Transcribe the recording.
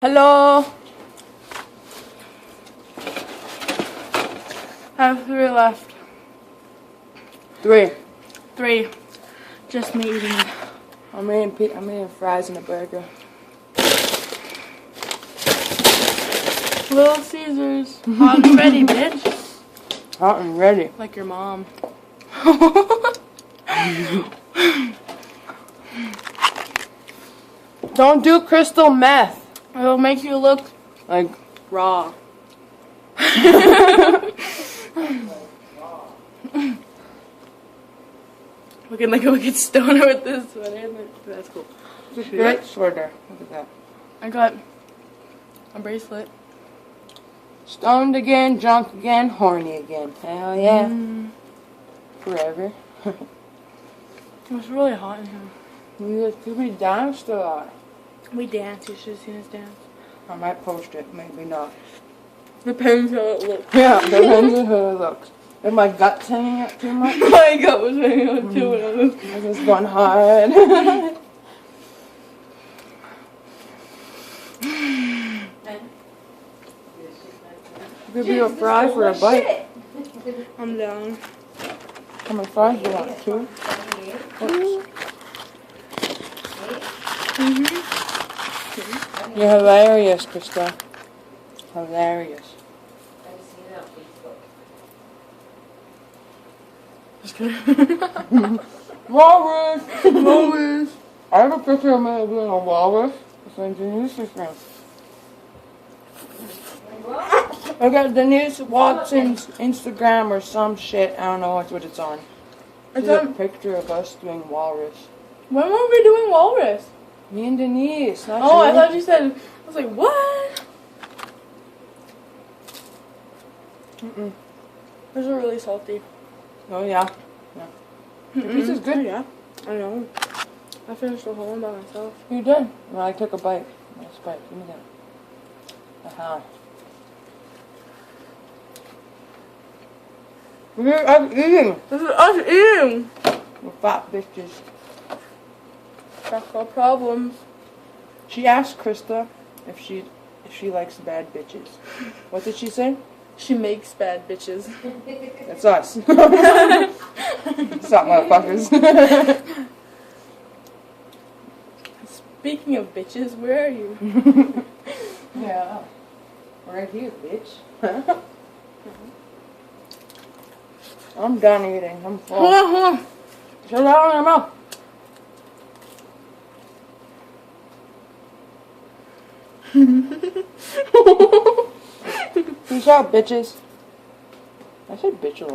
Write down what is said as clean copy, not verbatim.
Hello. I have 3 left. 3. 3. Just me eating it. I'm eating fries and a burger. Little Caesars. Hot and ready, bitch. Hot and ready. Like your mom. Don't do crystal meth. It'll make you look Like raw. Looking like a wicked stoner with this sweater. That's cool. it's a great sweater. Look at that. I got a bracelet. Stoned again, drunk again, horny again. Hell yeah. Forever. It's really hot in here. We danced a lot. We danced. You should have seen us dance. I might post it, maybe not. Depends how it looks. Yeah, depends on how it looks. If my gut's hanging out too much, My gut was hanging on too when I was. I just going hard. Give you a fry for a bite. I'm down. How many fries do you want? 2? You're hilarious, Krista. Hilarious. Just kidding. Walrus! Walrus! I have a picture of me being a walrus. It's on Denise's Instagram. I got Denise Watson's Instagram or some shit. I don't know what it's on. It's a picture of us doing walrus. When were we doing walrus? Me and Denise. Not Oh, you. I thought you said. I was like, what? Those are really salty. Oh, yeah. Yeah. The pizza's good. Oh, yeah. I know. I finished the whole one by myself. You did. Well, I took a bite. Nice bite. Give me that. Aha. I'm eating. This is us eating. We're fat bitches. That's our problems. She asked Krista if she likes bad bitches. What did she say? She makes bad bitches. That's us. What's up, motherfuckers? Speaking of bitches, where are you? Yeah. Right here, bitch. I'm done eating. I'm full. Hold on, hold on. Shut down your mouth. Peace out, bitches. I said bitch a lot.